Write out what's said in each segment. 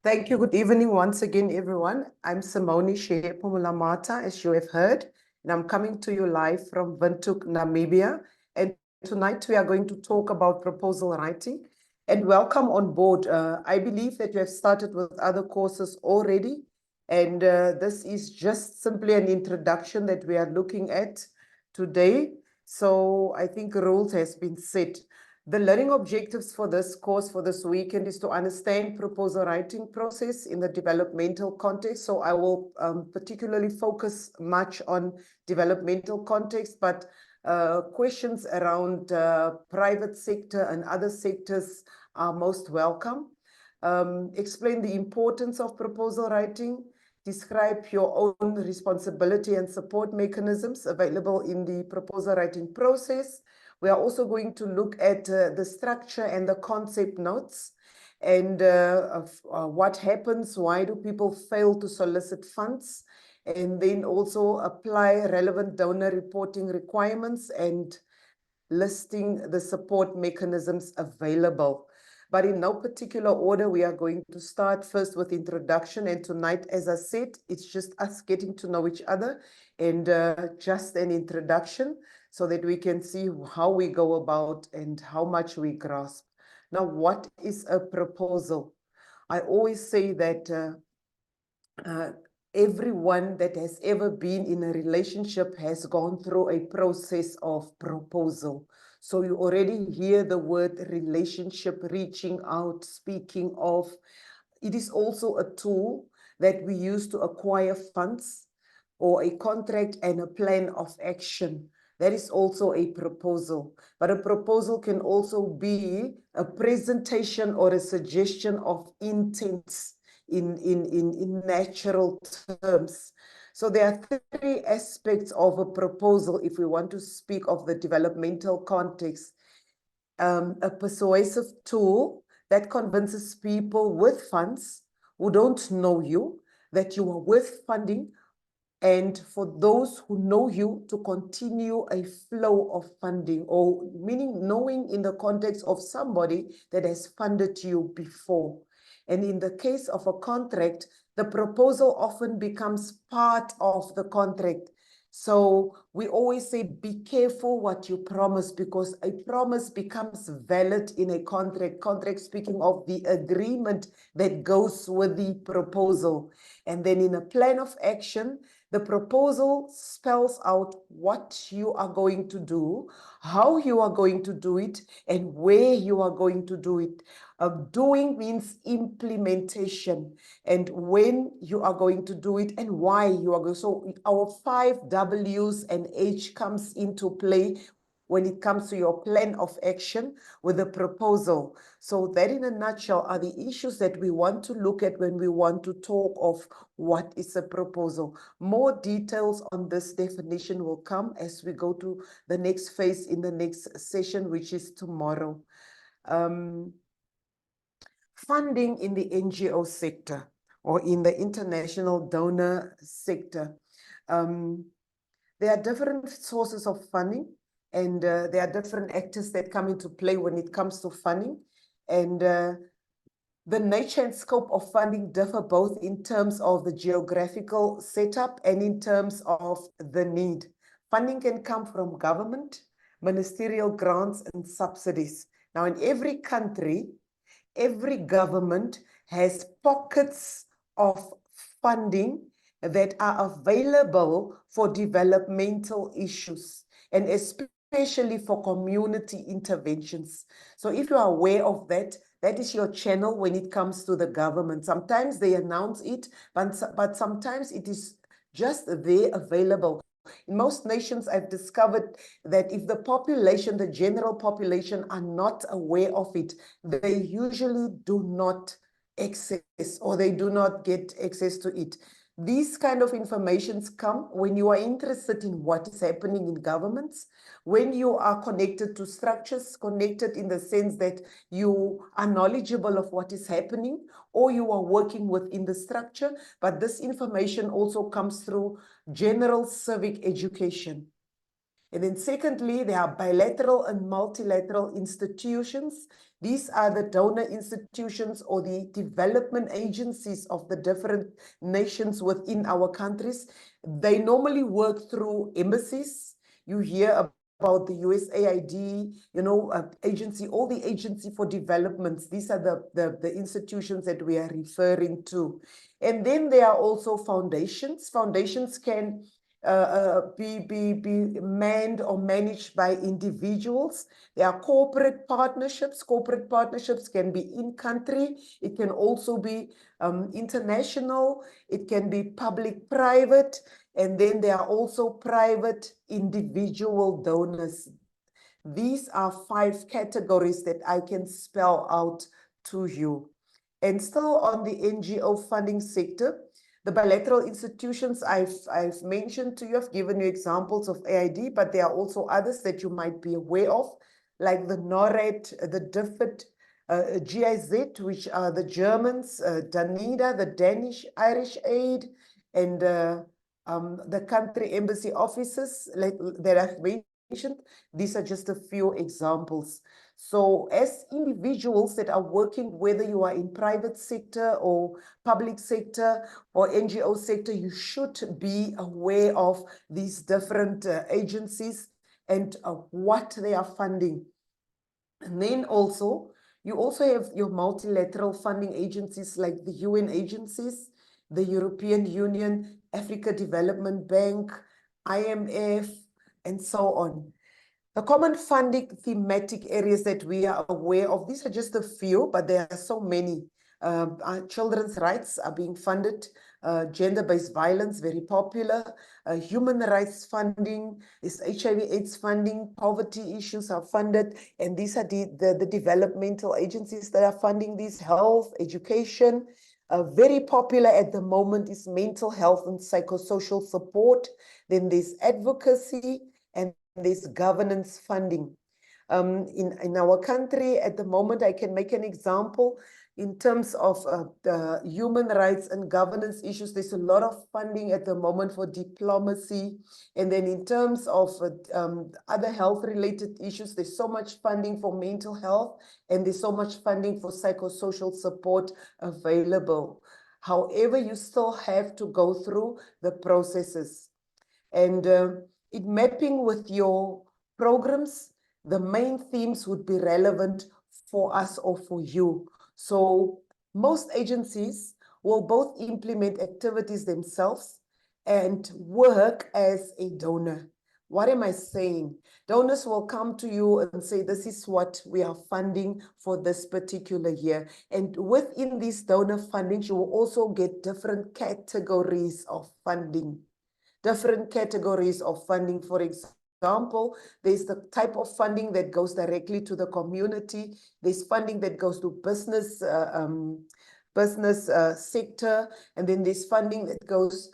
Thank you. Good evening once again, everyone. I'm Simonee S, Mulamata, as you have heard, and I'm coming to you live from Windhoek, Namibia. And tonight we are going to talk about proposal writing. And welcome on board. I believe that you have started with other courses already, and this is just simply an introduction that we are looking at today. So I think rules has been set. The learning objectives for this course for this weekend is to understand proposal writing process in the developmental context. So I will particularly focus much on developmental context, but questions around private sector and other sectors are most welcome. Explain the importance of proposal writing, describe your own responsibility and support mechanisms available in the proposal writing process. We are also going to look at the structure and the concept notes and what happens, why do people fail to solicit funds, and then also apply relevant donor reporting requirements and listing the support mechanisms available. But in no particular order, we are going to start first with introduction. And tonight, as I said, it's just us getting to know each other and just an introduction so that we can see how we go about and how much we grasp. Now, what is a proposal? I always say that everyone that has ever been in a relationship has gone through a process of proposal. So you already hear the word relationship, reaching out, speaking of. It is also a tool that we use to acquire funds or a contract and a plan of action. That is also a proposal. But a proposal can also be a presentation or a suggestion of intents in natural terms. So there are three aspects of a proposal if we want to speak of the developmental context. A persuasive tool that convinces people with funds who don't know you that you are worth funding, and for those who know you to continue a flow of funding, or meaning knowing in the context of somebody that has funded you before. And in the case of a contract, the proposal often becomes part of the contract. So we always say, be careful what you promise, because a promise becomes valid in a contract speaking of the agreement that goes with the proposal. And then in a plan of action, the proposal spells out what you are going to do, how you are going to do it, and where you are going to do it. Doing means implementation, and when you are going to do it and why you are going. So our 5 W's and H comes into play when it comes to your plan of action with a proposal. So that in a nutshell are the issues that we want to look at when we want to talk of what is a proposal. More details on this definition will come as we go to the next phase in the next session, which is tomorrow. Funding in the NGO sector or in the international donor sector. There are different sources of funding, and there are different actors that come into play when it comes to funding. And the nature and scope of funding differ both in terms of the geographical setup and in terms of the need. Funding can come from government, ministerial grants, and subsidies. Now, in every country, every government has pockets of funding that are available for developmental issues, and especially for community interventions. So if you are aware of that, that is your channel when it comes to the government. Sometimes they announce it, but sometimes it is just there available. In most nations, I've discovered that if the population, the general population, are not aware of it, they usually do not access, or they do not get access to it. These kind of informations come when you are interested in what is happening in governments, when you are connected to structures, connected in the sense that you are knowledgeable of what is happening, or you are working within the structure. But this information also comes through general civic education. And then secondly, there are bilateral and multilateral institutions. These are the donor institutions or the development agencies of the different nations within our countries. They normally work through embassies. You hear about the USAID, agency, all the agency for developments. These are the institutions that we are referring to. And then there are also foundations. Foundations can be manned or managed by individuals. There are corporate partnerships. Corporate partnerships can be in country. It can also be international. It can be public-private. And then there are also private individual donors. These are 5 categories that I can spell out to you. And still on the NGO funding sector, the bilateral institutions I've mentioned to you, I've given you examples of AID, but there are also others that you might be aware of, like the NORAD, the DFID, GIZ, which are the Germans, DANIDA, the Danish Irish Aid, and the country embassy offices like that I've mentioned. These are just a few examples. So as individuals that are working, whether you are in private sector or public sector or NGO sector, you should be aware of these different agencies and what they are funding. And then also, you also have your multilateral funding agencies like the UN agencies, the European Union, Africa Development Bank, IMF, and so on. The common funding thematic areas that we are aware of, these are just a few, but there are so many. Children's rights are being funded, gender-based violence, very popular, human rights funding, is HIV/AIDS funding, poverty issues are funded, and these are the developmental agencies that are funding these, health, education. Very popular at the moment is mental health and psychosocial support. Then there's advocacy, and there's governance funding. In our country at the moment, I can make an example in terms of the human rights and governance issues. There's a lot of funding at the moment for diplomacy. And then in terms of other health related issues, there's so much funding for mental health and there's so much funding for psychosocial support available. However, you still have to go through the processes. And in mapping with your programs, the main themes would be relevant for us or for you. So most agencies will both implement activities themselves and work as a donor. What am I saying? Donors will come to you and say, this is what we are funding for this particular year. And within these donor fundings, you will also get different categories of funding. Different categories of funding. For example, there's the type of funding that goes directly to the community. There's funding that goes to business sector, and then there's funding that goes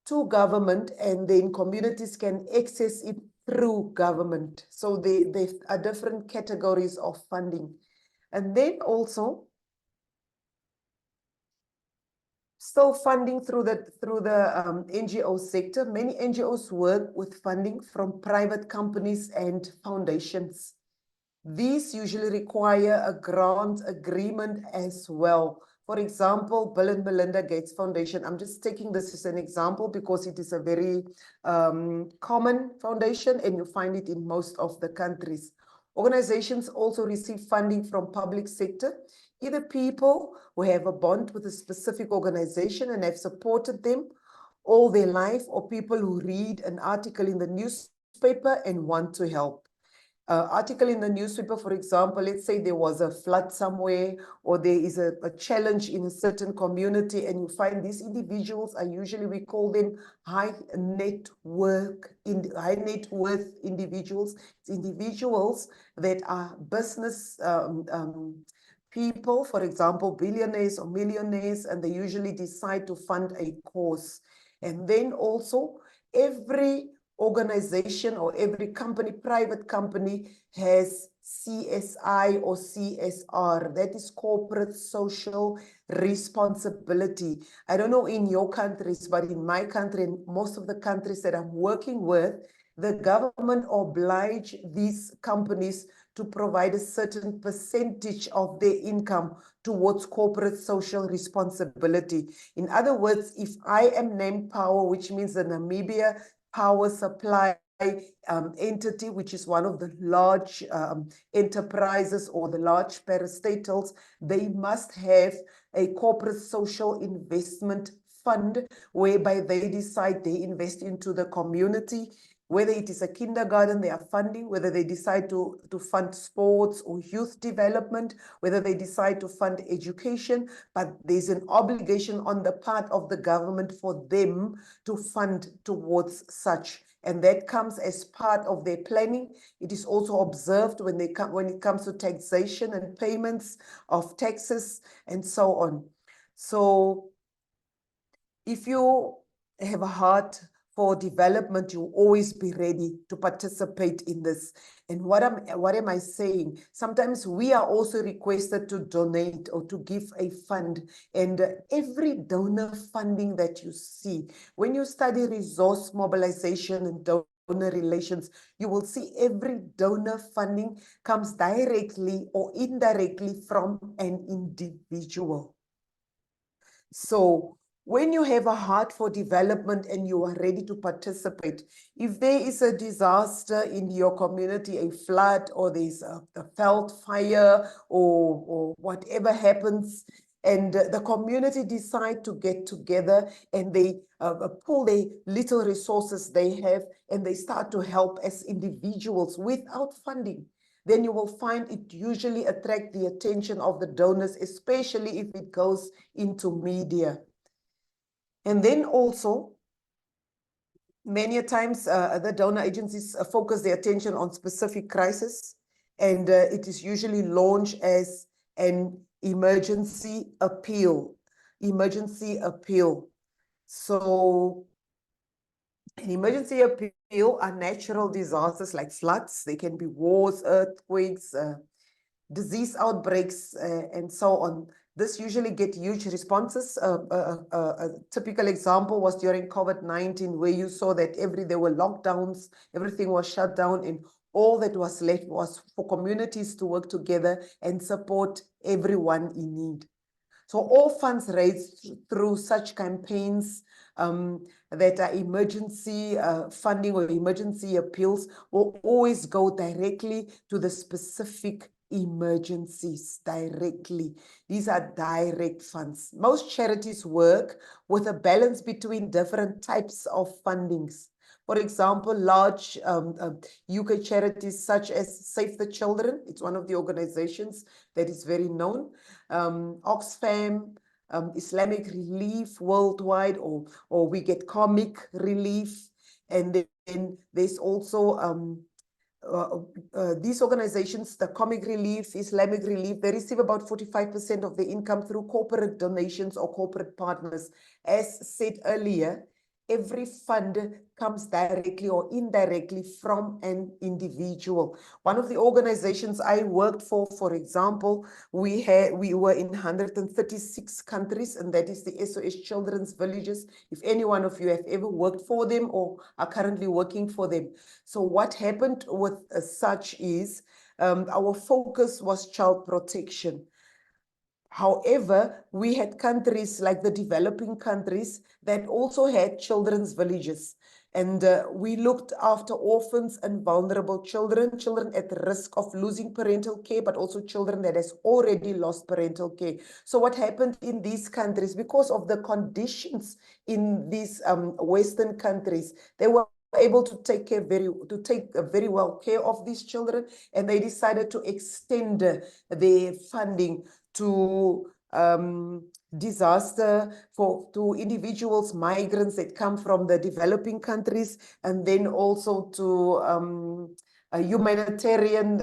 to government, and then communities can access it through government. So there are different categories of funding. And then also, still funding through the NGO sector. Many NGOs work with funding from private companies and foundations. These usually require a grant agreement as well. For example, Bill and Melinda Gates Foundation. I'm just taking this as an example because it is a very common foundation and you find it in most of the countries. Organizations also receive funding from public sector, either people who have a bond with a specific organization and have supported them all their life, or people who read an article in the newspaper and want to help. Article in the newspaper, for example, let's say there was a flood somewhere, or there is a challenge in a certain community, and you find these individuals are usually, we call them high net worth individuals. It's individuals that are business people, for example, billionaires or millionaires, and they usually decide to fund a cause. And then also every organization or every company, private company, has CSI or CSR. That is corporate social responsibility. I don't know in your countries, but in my country and most of the countries that I'm working with, the government oblige these companies to provide a certain percentage of their income towards corporate social responsibility. In other words, if I am named power, which means the Namibia Power Supply entity, which is one of the large enterprises or the large parastatals, they must have a corporate social investment fund whereby they decide they invest into the community. Whether it is a kindergarten they are funding, whether they decide to fund sports or youth development, whether they decide to fund education, but there's an obligation on the part of the government for them to fund towards such. And that comes as part of their planning. It is also observed when it comes to taxation and payments of taxes and so on. So if you have a heart for development, you'll always be ready to participate in this. And what am I saying? Sometimes we are also requested to donate or to give a fund. And every donor funding that you see, when you study resource mobilization and donor relations, you will see every donor funding comes directly or indirectly from an individual. So when you have a heart for development and you are ready to participate, if there is a disaster in your community, a flood, or there's a veld fire, or whatever happens, and the community decide to get together and they pull the little resources they have and they start to help as individuals without funding, then you will find it usually attract the attention of the donors, especially if it goes into media. And then also, many times the donor agencies focus their attention on specific crisis, and it is usually launched as an emergency appeal. So an emergency appeal are natural disasters like floods. They can be wars, earthquakes, disease outbreaks, and so on. This usually get huge responses. A typical example was during COVID-19, where you saw that there were lockdowns, everything was shut down, and all that was left was for communities to work together and support everyone in need. So all funds raised through such campaigns that are emergency funding or emergency appeals will always go directly to the specific emergencies directly. These are direct funds. Most charities work with a balance between different types of fundings. For example, large UK charities such as Save the Children, it's one of the organizations that is very known, Oxfam, Islamic Relief Worldwide, or we get Comic Relief, and then there's also these organizations, the Comic Relief, Islamic Relief, they receive about 45% of the income through corporate donations or corporate partners. As said earlier, every fund comes directly or indirectly from an individual. One of the organizations I worked for example, we were in 136 countries, and that is the SOS Children's Villages. If any one of you have ever worked for them or are currently working for them. So what happened with such is our focus was child protection. However, we had countries like the developing countries that also had children's villages. And we looked after orphans and vulnerable children, children at risk of losing parental care, but also children that has already lost parental care. So what happened in these countries, because of the conditions in these Western countries, they were able to take very well care of these children, and they decided to extend their funding to disaster to individuals, migrants that come from the developing countries, and then also to humanitarian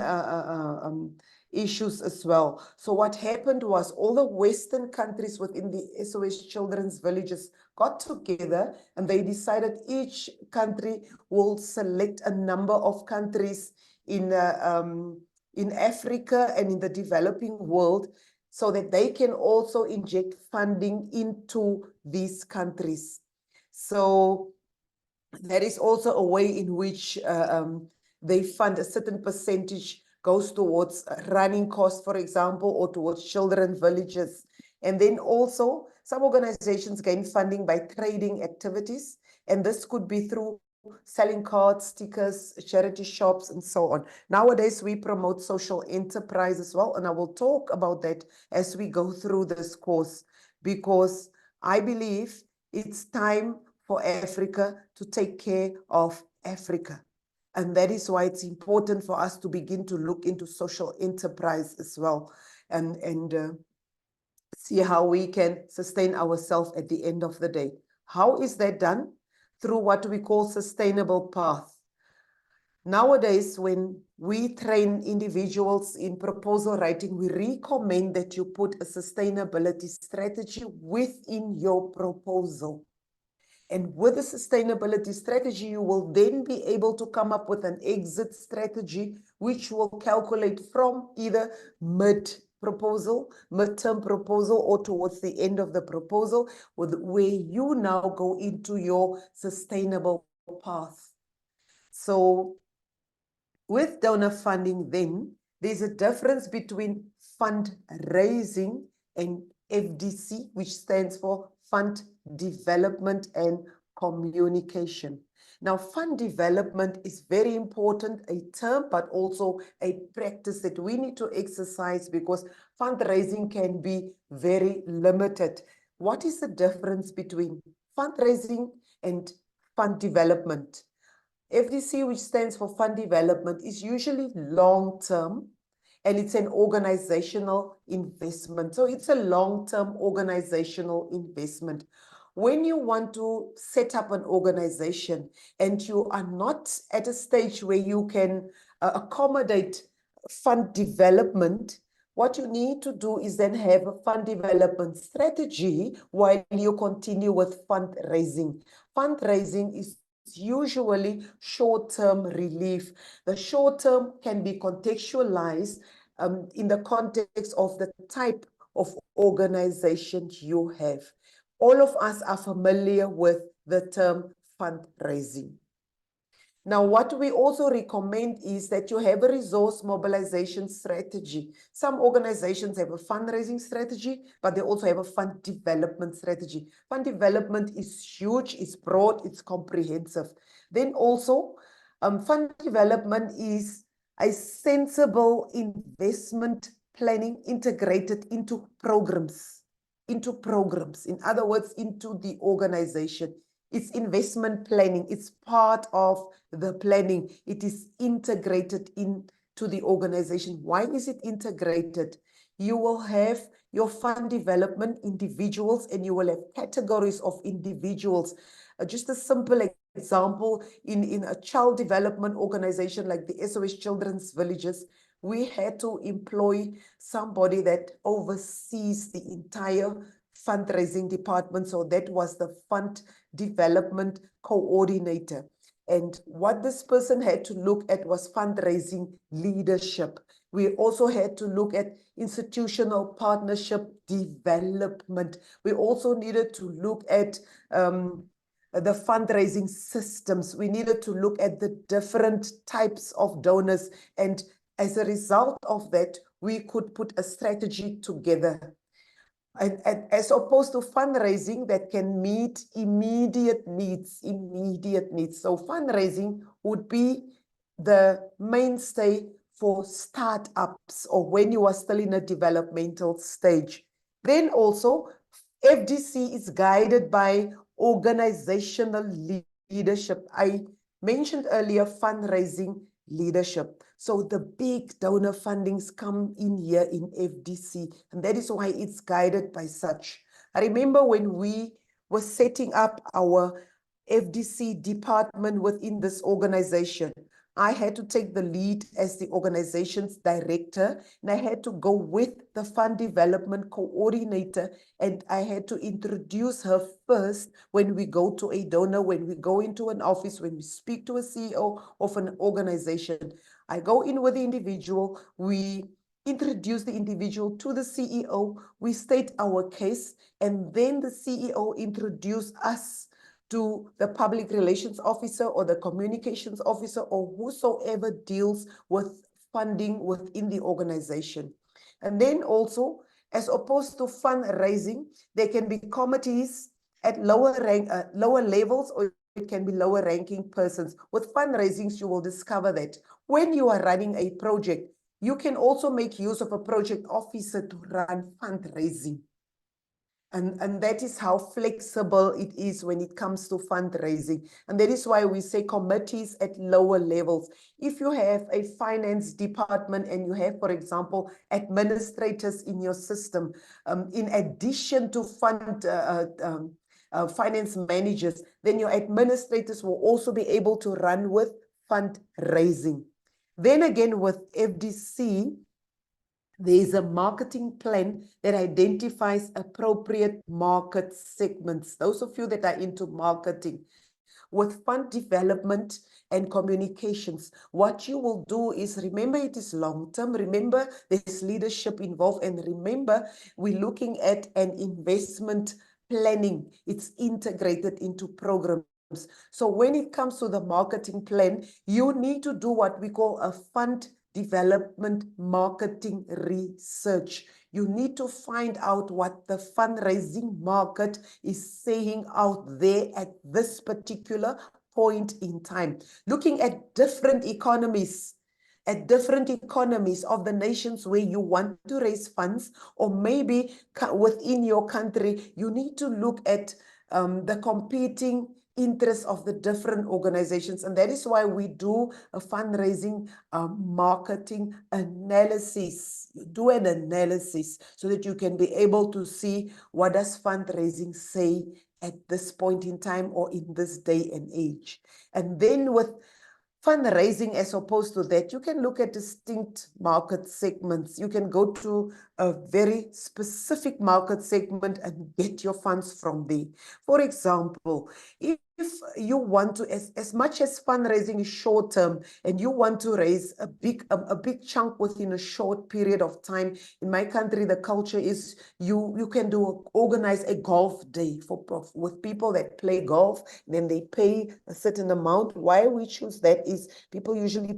issues as well. So what happened was all the Western countries within the SOS Children's Villages got together, and they decided each country will select a number of countries in Africa and in the developing world, so that they can also inject funding into these countries. So There is also a way in which they fund a certain percentage goes towards running costs, for example, or towards children villages. And then also some organizations gain funding by trading activities. And this could be through selling cards, stickers, charity shops, and so on. Nowadays, we promote social enterprise as well. And I will talk about that as we go through this course, because I believe it's time for Africa to take care of Africa. And that is why it's important for us to begin to look into social enterprise as well, and see how we can sustain ourselves at the end of the day. How is that done? Through what we call sustainable path. Nowadays, when we train individuals in proposal writing, we recommend that you put a sustainability strategy within your proposal. And with the sustainability strategy, you will then be able to come up with an exit strategy, which will calculate from either mid-proposal, midterm proposal, or towards the end of the proposal, where you now go into your sustainable path. So with donor funding, then, there's a difference between fundraising and FDC, which stands for Fund Development and Communication. Now, fund development is very important, a term, but also a practice that we need to exercise, because fundraising can be very limited. What is the difference between fundraising and fund development? FDC, which stands for Fund Development, is usually long-term, and it's an organizational investment. So it's a long-term organizational investment. When you want to set up an organization and you are not at a stage where you can accommodate fund development, what you need to do is then have a fund development strategy while you continue with fundraising. Fundraising is usually short-term relief. The short-term can be contextualized in the context of the type of organization you have. All of us are familiar with the term fundraising. Now, what we also recommend is that you have a resource mobilization strategy. Some organizations have a fundraising strategy, but they also have a fund development strategy. Fund development is huge, it's broad, it's comprehensive. Then also, fund development is a sensible investment planning integrated into programs. In other words, into the organization. It's investment planning. It's part of the planning. It is integrated into the organization. Why is it integrated? You will have your fund development individuals, and you will have categories of individuals. Just a simple example, in a child development organization like the SOS Children's Villages, we had to employ somebody that oversees the entire fundraising department. So that was the fund development coordinator. And what this person had to look at was fundraising leadership. We also had to look at institutional partnership development. We also needed to look at the fundraising systems. We needed to look at the different types of donors. And as a result of that, we could put a strategy together. And as opposed to fundraising that can meet immediate needs. So fundraising would be the mainstay for startups, or when you are still in a developmental stage. Then also, FDC is guided by organizational leadership. I mentioned earlier fundraising leadership. So the big donor fundings come in here in FDC, and that is why it's guided by such. I remember when we were setting up our FDC department within this organization, I had to take the lead as the organization's director, and I had to go with the fund development coordinator, and I had to introduce her first when we go to a donor, when we go into an office, when we speak to a CEO of an organization. I go in with the individual, we introduce the individual to the CEO, we state our case, and then the CEO introduce us to the public relations officer or the communications officer or whosoever deals with funding within the organization. And then also, as opposed to fundraising, there can be committees at lower levels, or it can be lower ranking persons. With fundraisings, you will discover that when you are running a project, you can also make use of a project officer to run fundraising. And that is how flexible it is when it comes to fundraising. And that is why we say committees at lower levels. If you have a finance department and you have, for example, administrators in your system, in addition to finance managers, then your administrators will also be able to run with fundraising. Then again, with FDC, there is a marketing plan that identifies appropriate market segments. Those of you that are into marketing, with fund development and communications, what you will do is, remember, it is long-term. Remember, there's leadership involved. And remember, we're looking at an investment planning. It's integrated into programs. So when it comes to the marketing plan, you need to do what we call a fund development marketing research. You need to find out what the fundraising market is saying out there at this particular point in time. Looking at different economies of the nations where you want to raise funds, or maybe within your country, you need to look at the competing interests of the different organizations. And that is why we do a fundraising marketing analysis. You do an analysis so that you can be able to see what does fundraising say at this point in time or in this day and age. And then with fundraising, as opposed to that, you can look at distinct market segments. You can go to a very specific market segment and get your funds from there. For example, if you want to, as much as fundraising is short term and you want to raise a big chunk within a short period of time, in my country, the culture is you can organize a golf day with people that play golf, then they pay a certain amount. Why we choose that is people usually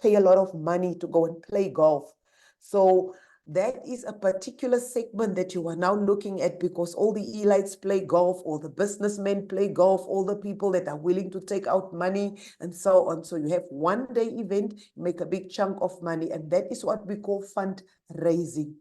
pay a lot of money to go and play golf. So that is a particular segment that you are now looking at, because all the elites play golf, all the businessmen play golf, all the people that are willing to take out money and so on. So you have one day event, make a big chunk of money, and that is what we call fundraising.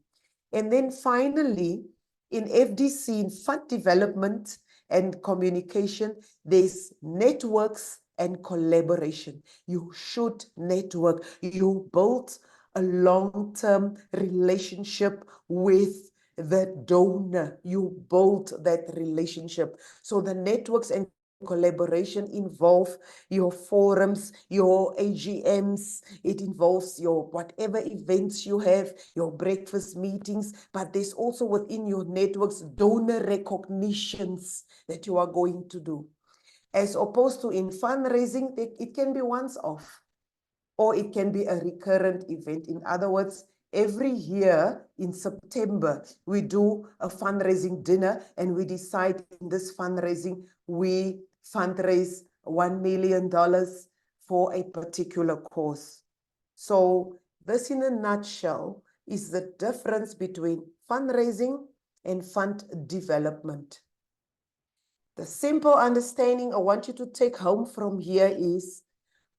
And then finally, in FDC, in fund development and communication, there's networks and collaboration. You should network. You build a long-term relationship with the donor. You build that relationship. So the networks and collaboration involve your forums, your AGMs, it involves your whatever events you have, your breakfast meetings, but there's also within your networks donor recognitions that you are going to do. As opposed to in fundraising, it can be once off, or it can be a recurrent event. In other words, every year in September, we do a fundraising dinner, and we decide in this fundraising, we fundraise $1 million for a particular cause. So this, in a nutshell, is the difference between fundraising and fund development. The simple understanding I want you to take home from here is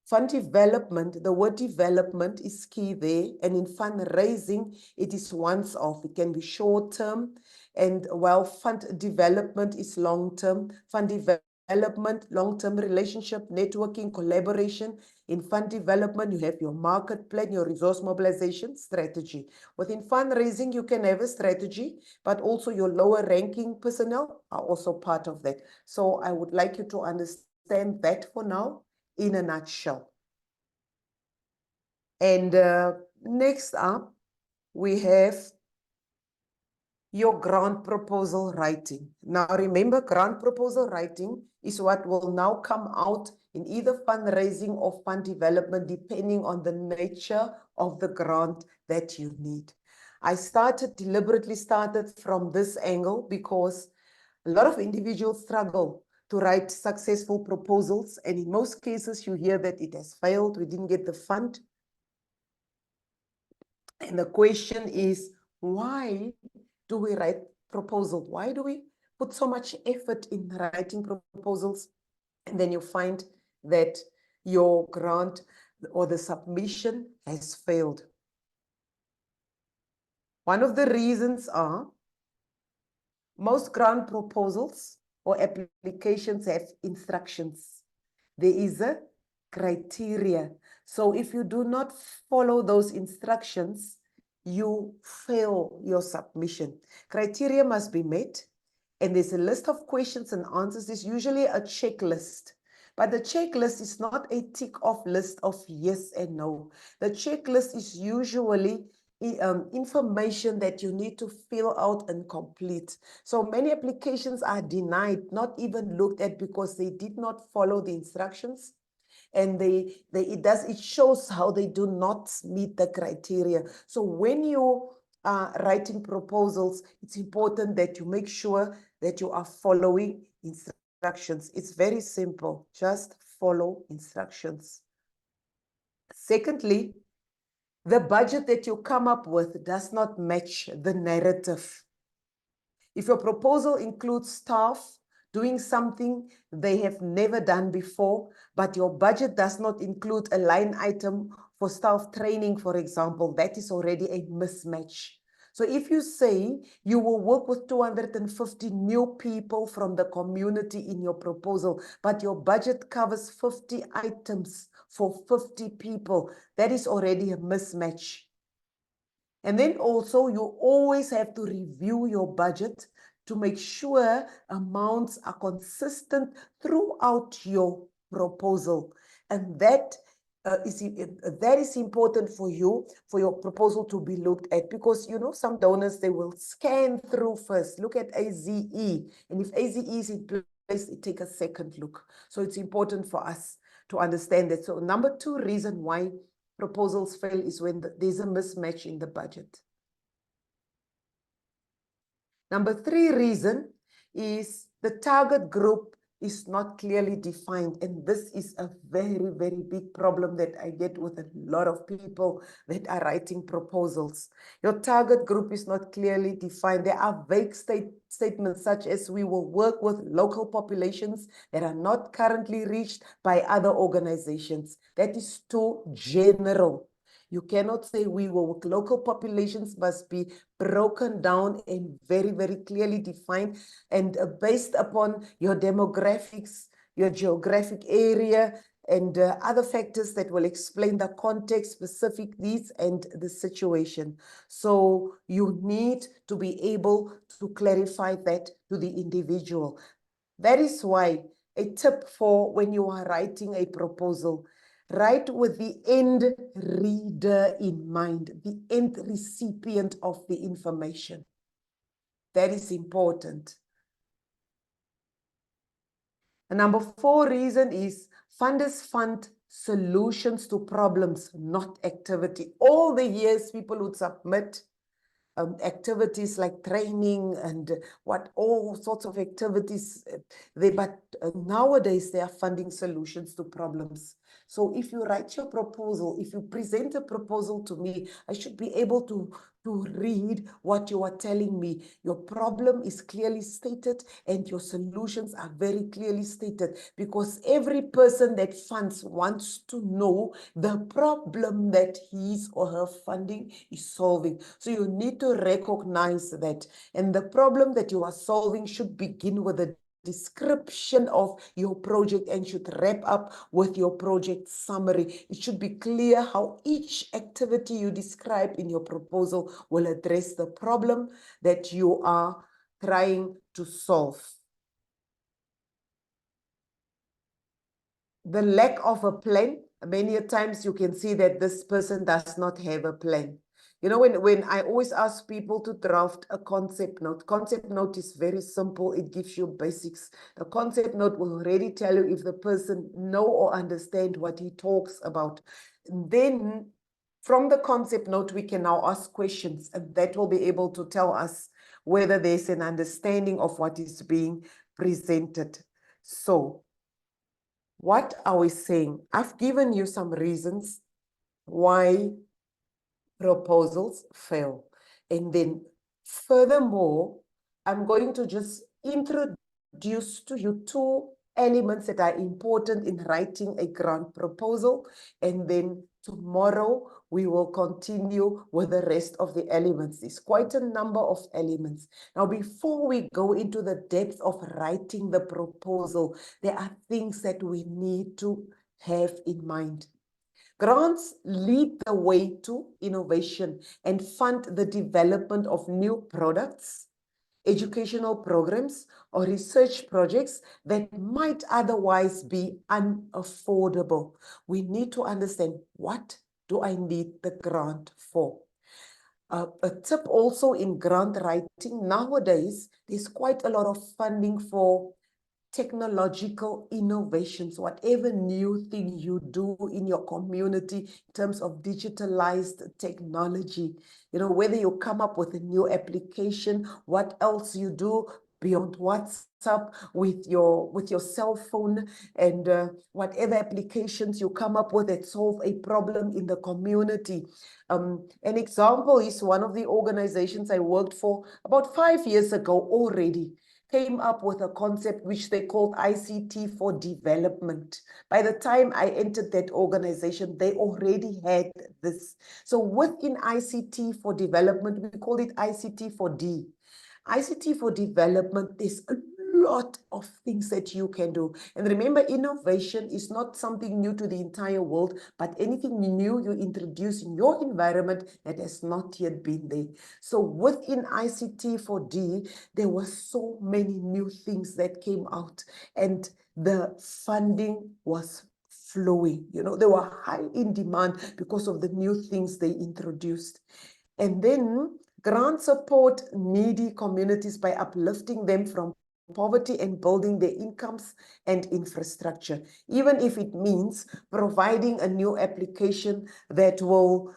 fund development. The word development is key there. And in fundraising, it is once off. It can be short term. And while fund development is long term, fund development, long-term relationship, networking, collaboration. In fund development, you have your market plan, your resource mobilization strategy. Within fundraising, you can have a strategy, but also your lower ranking personnel are also part of that. So I would like you to understand that for now in a nutshell. And next up, we have your grant proposal writing. Now remember, grant proposal writing is what will now come out in either fundraising or fund development, depending on the nature of the grant that you need. I deliberately started from this angle because a lot of individuals struggle to write successful proposals. And in most cases, you hear that it has failed. We didn't get the fund. And the question is, why do we write proposals? Why do we put so much effort in writing proposals? And then you find that your grant or the submission has failed. One of the reasons are most grant proposals or applications have instructions. There is a criteria. So if you do not follow those instructions, you fail your submission. Criteria must be met, and there's a list of questions and answers. There's usually a checklist, but the checklist is not a tick-off list of yes and no. The checklist is usually information that you need to fill out and complete. So many applications are denied, not even looked at, because they did not follow the instructions. And it shows how they do not meet the criteria. So when you are writing proposals, it's important that you make sure that you are following instructions. It's very simple. Just follow instructions. Secondly, the budget that you come up with does not match the narrative. If your proposal includes staff doing something they have never done before, but your budget does not include a line item for staff training, for example, that is already a mismatch. So if you say you will work with 250 new people from the community in your proposal, but your budget covers 50 items for 50 people, that is already a mismatch. And then also you always have to review your budget to make sure amounts are consistent throughout your proposal. And that is important for you, for your proposal to be looked at, because you know some donors, they will scan through first, look at AZE, and if AZE is in place, it take a second look. So it's important for us to understand that. So number 2 reason why proposals fail is when there's a mismatch in the budget. Number 3 reason is the target group is not clearly defined. And this is a very, very big problem that I get with a lot of people that are writing proposals. Your target group is not clearly defined. There are vague statements such as we will work with local populations that are not currently reached by other organizations. That is too general. You cannot say we will work. Local populations must be broken down and very, very clearly defined, and based upon your demographics, your geographic area, and other factors that will explain the context, specific needs, and the situation. So you need to be able to clarify that to the individual. That is why a tip for when you are writing a proposal, write with the end reader in mind, the end recipient of the information. That is important. And number 4 reason is funders fund solutions to problems, not activity. All the years people would submit activities like training and all sorts of activities, but nowadays they are funding solutions to problems. So if you write your proposal, if you present a proposal to me, I should be able to read what you are telling me. Your problem is clearly stated and your solutions are very clearly stated, because every person that funds wants to know the problem that his or her funding is solving. So you need to recognize that. And the problem that you are solving should begin with a description of your project and should wrap up with your project summary. It should be clear how each activity you describe in your proposal will address the problem that you are trying to solve. The lack of a plan, many times you can see that this person does not have a plan. You know, when I always ask people to draft a concept note is very simple. It gives you basics. The concept note will already tell you if the person know or understand what he talks about. Then from the concept note, we can now ask questions, and that will be able to tell us whether there's an understanding of what is being presented. So what are we saying? I've given you some reasons why proposals fail. And then furthermore, I'm going to just introduce to you two elements that are important in writing a grant proposal. And then tomorrow we will continue with the rest of the elements. There's quite a number of elements. Now, before we go into the depth of writing the proposal, there are things that we need to have in mind. Grants lead the way to innovation and fund the development of new products, educational programs, or research projects that might otherwise be unaffordable. We need to understand, what do I need the grant for? A tip also in grant writing, nowadays, there's quite a lot of funding for technological innovations, whatever new thing you do in your community in terms of digitalized technology, whether you come up with a new application, what else you do beyond WhatsApp with your cell phone, and whatever applications you come up with that solve a problem in the community. An example is one of the organizations I worked for about 5 years ago already came up with a concept which they called ICT for development. By the time I entered that organization, they already had this. So within ICT for development, we call it ICT for D. ICT for development, there's a lot of things that you can do. And remember, innovation is not something new to the entire world, but anything new you introduce in your environment that has not yet been there. So within ICT for D, there were so many new things that came out, and the funding was flowing. They were high in demand because of the new things they introduced. And then grant support needy communities by uplifting them from poverty and building their incomes and infrastructure, even if it means providing a new application that will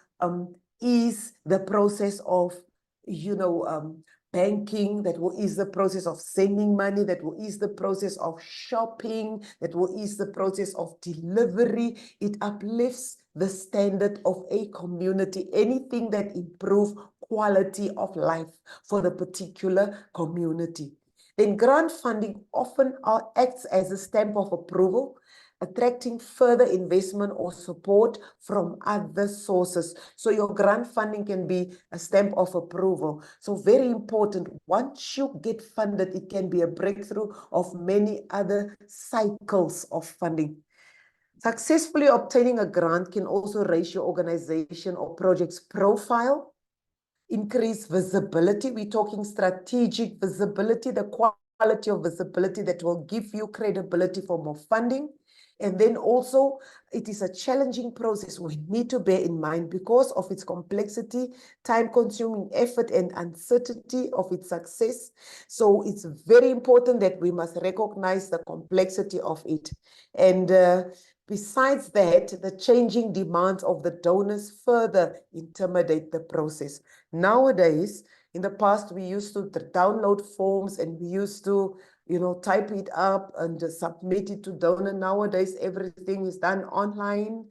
ease the process of, banking, that will ease the process of sending money, that will ease the process of shopping, that will ease the process of delivery. It uplifts the standard of a community, anything that improves quality of life for the particular community. Then grant funding often acts as a stamp of approval, attracting further investment or support from other sources. So your grant funding can be a stamp of approval. So very important, once you get funded, it can be a breakthrough of many other cycles of funding. Successfully obtaining a grant can also raise your organization or project's profile, increase visibility. We're talking strategic visibility, the quality of visibility that will give you credibility for more funding. And then also, it is a challenging process. We need to bear in mind, because of its complexity, time-consuming effort, and uncertainty of its success. So it's very important that we must recognize the complexity of it. And besides that, the changing demands of the donors further intimidate the process. Nowadays, in the past, we used to download forms and we used to type it up and submit it to donor. Nowadays, everything is done online.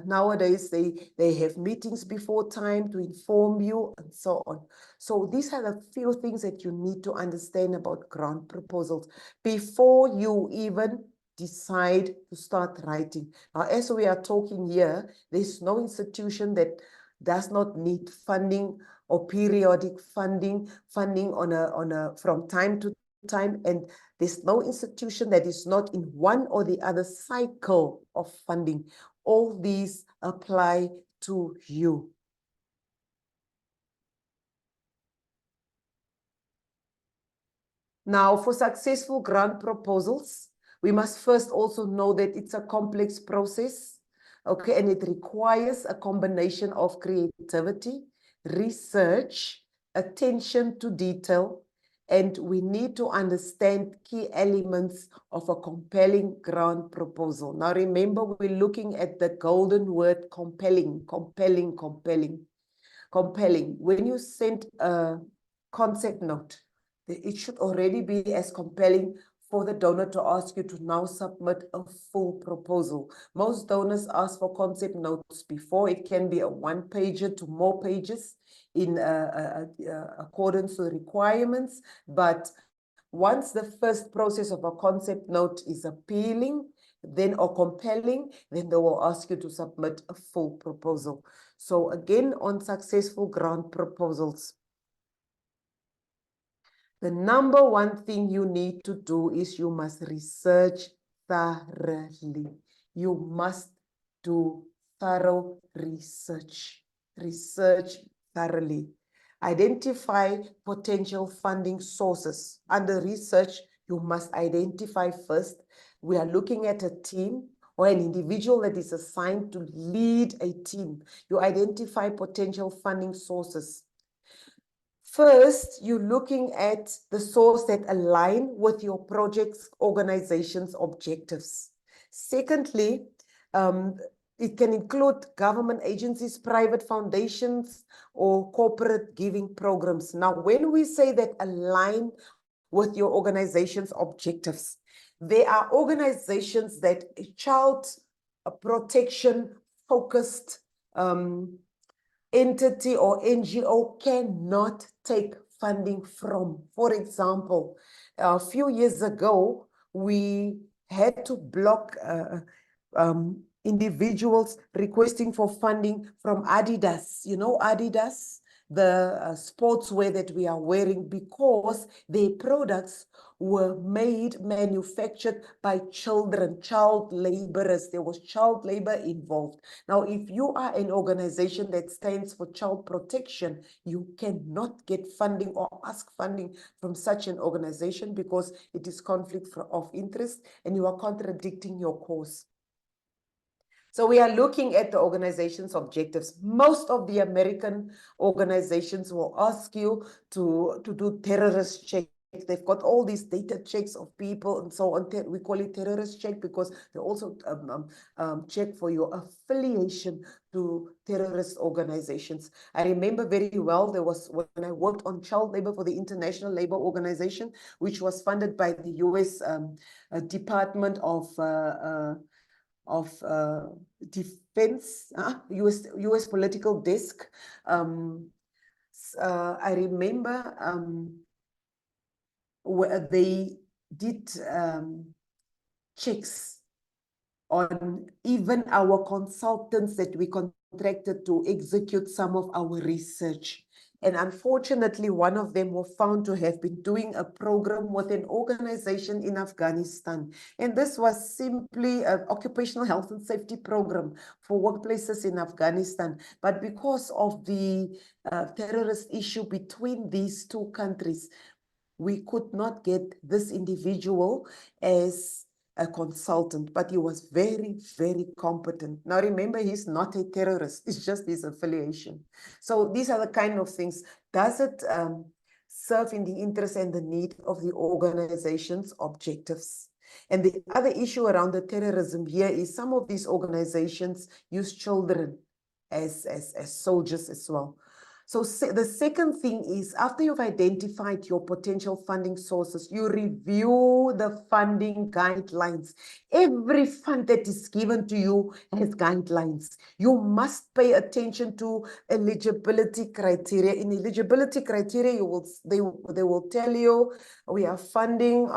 Nowadays, they have meetings before time to inform you and so on. So these are the few things that you need to understand about grant proposals before you even decide to start writing. Now, as we are talking here, there's no institution that does not need funding or periodic funding from time to time, and there's no institution that is not in one or the other cycle of funding. All these apply to you. Now, for successful grant proposals, we must first also know that it's a complex process, okay, and it requires a combination of creativity, research, attention to detail, and we need to understand key elements of a compelling grant proposal. Now, remember, we're looking at the golden word compelling, compelling, compelling, compelling. When you send a concept note, it should already be as compelling for the donor to ask you to now submit a full proposal. Most donors ask for concept notes before. It can be a one-pager to more pages in accordance with requirements. But once the first process of a concept note is appealing, then or compelling, then they will ask you to submit a full proposal. So again, on successful grant proposals, the number one thing you need to do is you must research thoroughly. You must do thorough research. Research thoroughly. Identify potential funding sources. Under research, you must identify first. We are looking at a team or an individual that is assigned to lead a team. You identify potential funding sources. First, you're looking at the source that align with your project's organization's objectives. Secondly, it can include government agencies, private foundations, or corporate giving programs. Now, when we say that align with your organization's objectives, there are organizations that child protection focused entity or NGO cannot take funding from. For example, a few years ago, we had to block individuals requesting for funding from Adidas. You know Adidas, the sportswear that we are wearing, because their products were manufactured by children, child laborers. There was child labor involved. Now, if you are an organization that stands for child protection, you cannot get funding or ask funding from such an organization because it is conflict of interest and you are contradicting your cause. So we are looking at the organization's objectives. Most of the American organizations will ask you to do terrorist checks. They've got all these data checks of people and so on. We call it terrorist check because they also check for your affiliation to terrorist organizations. I remember very well, there was when I worked on child labor for the International Labor Organization, which was funded by the US Department of Defense, US political desk. I remember where they did checks on even our consultants that we contracted to execute some of our research. And unfortunately, one of them were found to have been doing a program with an organization in Afghanistan. And this was simply an occupational health and safety program for workplaces in Afghanistan. But because of the terrorist issue between these two countries, we could not get this individual as a consultant, but he was very, very competent. Now, remember, he's not a terrorist. It's just his affiliation. So these are the kind of things. Does it serve in the interest and the need of the organization's objectives? And the other issue around the terrorism here is some of these organizations use children as soldiers as well. So the second thing is, after you've identified your potential funding sources, you review the funding guidelines. Every fund that is given to you has guidelines. You must pay attention to eligibility criteria. In eligibility criteria, they will tell you we are funding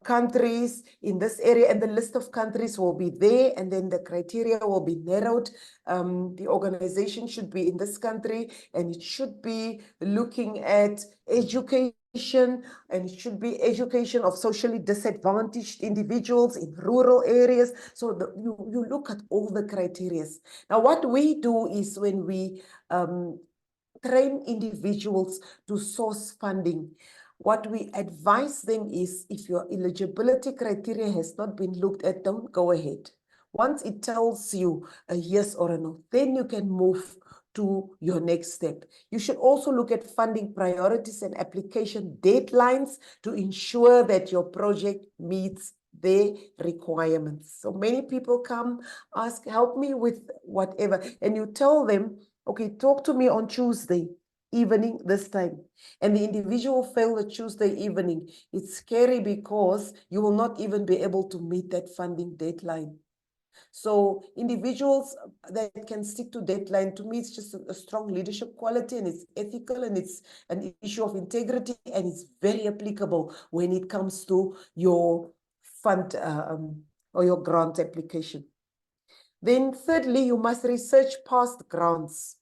countries in this area, and the list of countries will be there, and then the criteria will be narrowed. The organization should be in this country, and it should be looking at education, and it should be education of socially disadvantaged individuals in rural areas. So you look at all the criteria. Now, what we do is when we train individuals to source funding, what we advise them is, if your eligibility criteria has not been looked at, don't go ahead. Once it tells you a yes or a no, then you can move to your next step. You should also look at funding priorities and application deadlines to ensure that your project meets their requirements. So many people come, ask, help me with whatever, and you tell them, okay, talk to me on Tuesday. evening this time, and the individual failed the Tuesday evening, it's scary because you will not even be able to meet that funding deadline. So individuals that can stick to deadline, to me, it's just a strong leadership quality, and it's ethical, and it's an issue of integrity, and it's very applicable when it comes to your fund or your grant application. Then thirdly, you must research past grants.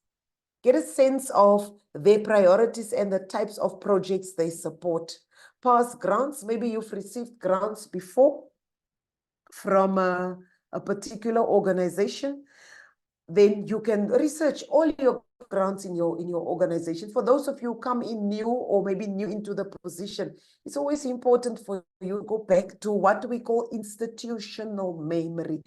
Get a sense of their priorities and the types of projects they support. Past grants, maybe you've received grants before from a particular organization. Then you can research all your grants in your organization. For those of you who come in new or maybe new into the position, it's always important for you to go back to what we call institutional memory.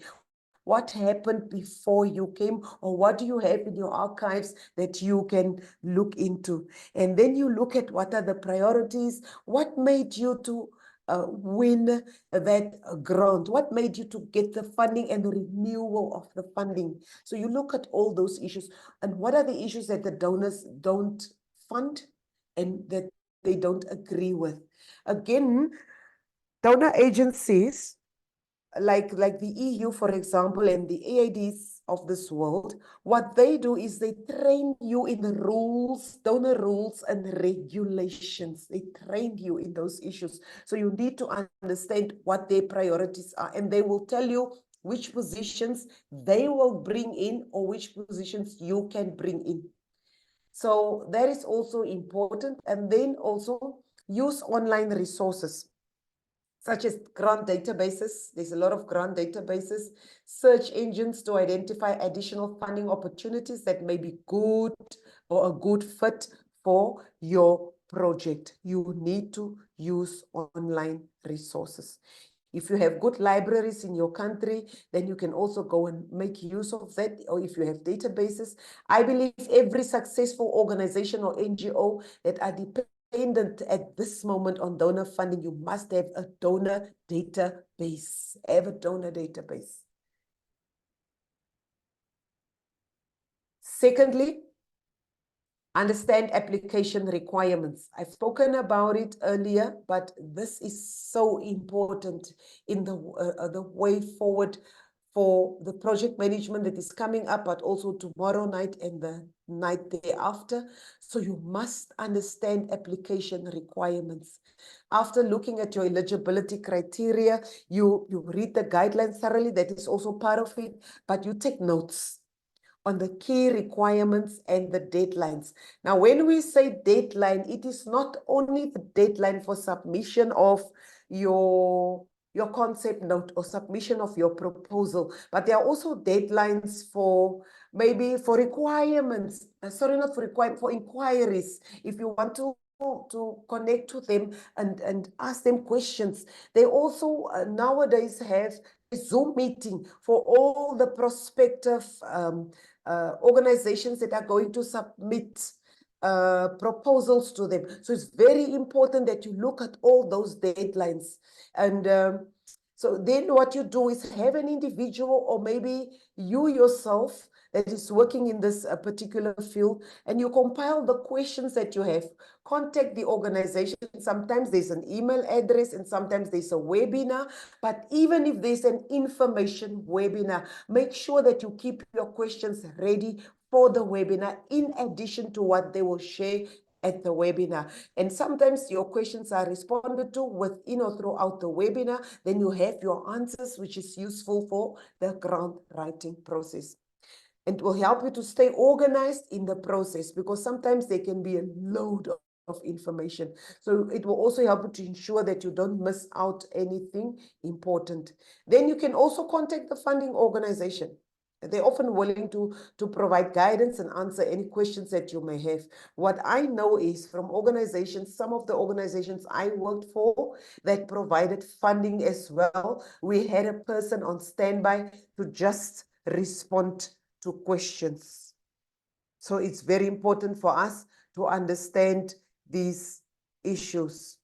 What happened before you came, or what do you have in your archives that you can look into? And then you look at what are the priorities, what made you to win that grant, what made you to get the funding and the renewal of the funding. So you look at all those issues, and what are the issues that the donors don't fund and that they don't agree with. Again, donor agencies like the EU, for example, and the EADs of this world, what they do is they train you in the rules, donor rules and regulations. They train you in those issues. So you need to understand what their priorities are, and they will tell you which positions they will bring in or which positions you can bring in. So that is also important. And then also use online resources, such as grant databases. There's a lot of grant databases, search engines to identify additional funding opportunities that may be good or a good fit for your project. You need to use online resources. If you have good libraries in your country, then you can also go and make use of that. Or if you have databases, I believe every successful organization or NGO that are dependent at this moment on donor funding, you must have a donor database. Have a donor database. Secondly, understand application requirements. I've spoken about it earlier, but this is so important in the way forward for the project management that is coming up, but also tomorrow night and the night thereafter. So you must understand application requirements. After looking at your eligibility criteria, you read the guidelines thoroughly. That is also part of it, but you take notes on the key requirements and the deadlines. Now, when we say deadline, it is not only the deadline for submission of your concept note or submission of your proposal, but there are also deadlines for maybe for requirements, sorry, not for requirements, for inquiries. If you want to connect to them and ask them questions. They also nowadays have a Zoom meeting for all the prospective organizations that are going to submit proposals to them. So it's very important that you look at all those deadlines. And so then what you do is have an individual, or maybe you yourself, that is working in this particular field, and you compile the questions that you have. Contact the organization. Sometimes there's an email address and sometimes there's a webinar, but even if there's an information webinar, make sure that you keep your questions ready for the webinar in addition to what they will share at the webinar. And sometimes your questions are responded to within or throughout the webinar. Then you have your answers, which is useful for the grant writing process. And it will help you to stay organized in the process, because sometimes there can be a load of information. So it will also help you to ensure that you don't miss out anything important. Then you can also contact the funding organization. They're often willing to provide guidance and answer any questions that you may have. What I know is from organizations, some of the organizations I worked for that provided funding as well, we had a person on standby to just respond to questions. So it's very important for us to understand these issues.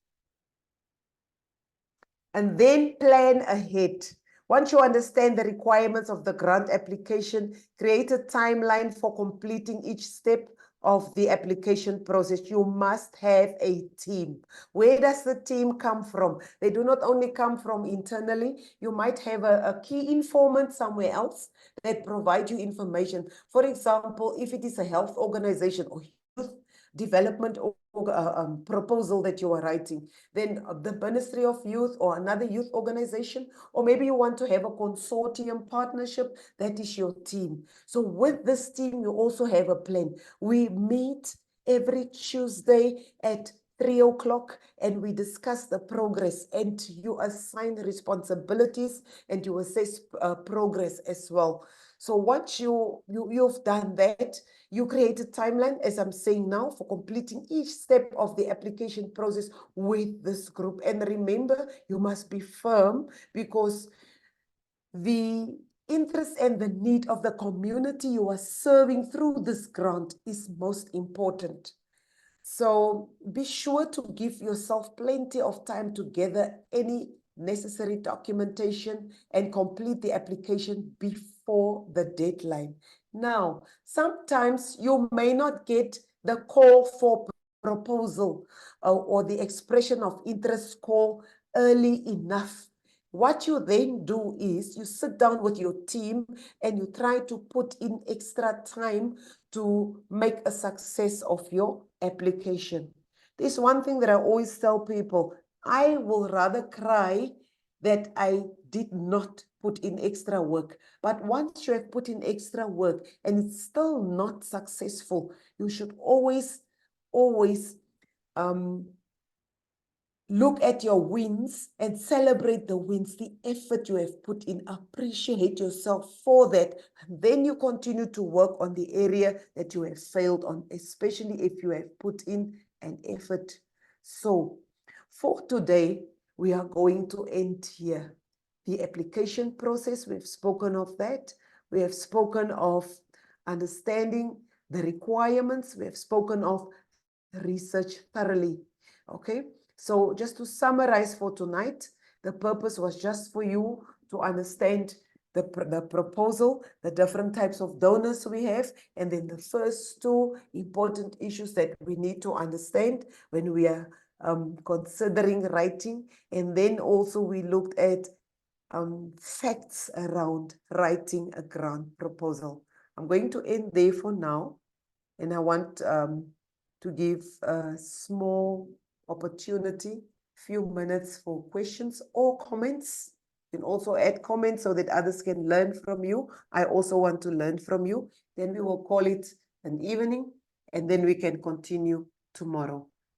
And then plan ahead. Once you understand the requirements of the grant application, create a timeline for completing each step of the application process, you must have a team. Where does the team come from? They do not only come from internally. You might have a key informant somewhere else that provide you information. For example, if it is a health organization or youth development proposal that you are writing, then the Ministry of Youth or another youth organization, or maybe you want to have a consortium partnership, that is your team. So with this team, you also have a plan. We meet every Tuesday at 3 o'clock and we discuss the progress, and you assign responsibilities and you assess progress as well. So once you've done that, you create a timeline, as I'm saying now, for completing each step of the application process with this group. And remember, you must be firm, because the interest and the need of the community you are serving through this grant is most important. So be sure to give yourself plenty of time to gather any necessary documentation and complete the application before the deadline. Now, sometimes you may not get the call for proposal or the expression of interest call early enough. What you then do is you sit down with your team and you try to put in extra time to make a success of your application. There's one thing that I always tell people: I will rather cry that I did not put in extra work. But once you have put in extra work and it's still not successful, you should always look at your wins and celebrate the wins, the effort you have put in. Appreciate yourself for that. And then you continue to work on the area that you have failed on, especially if you have put in an effort. So for today, we are going to end here. The application process, we've spoken of that. We have spoken of understanding the requirements. We have spoken of research thoroughly. Okay. So just to summarize for tonight, the purpose was just for you to understand the proposal, the different types of donors we have, and then the first two important issues that we need to understand when we are considering writing. And then also we looked at facts around writing a grant proposal. I'm going to end there for now, and I want to give a small opportunity, few minutes for questions or comments. You can also add comments so that others can learn from you. I also want to learn from you. Then we will call it an evening, and then we can continue tomorrow.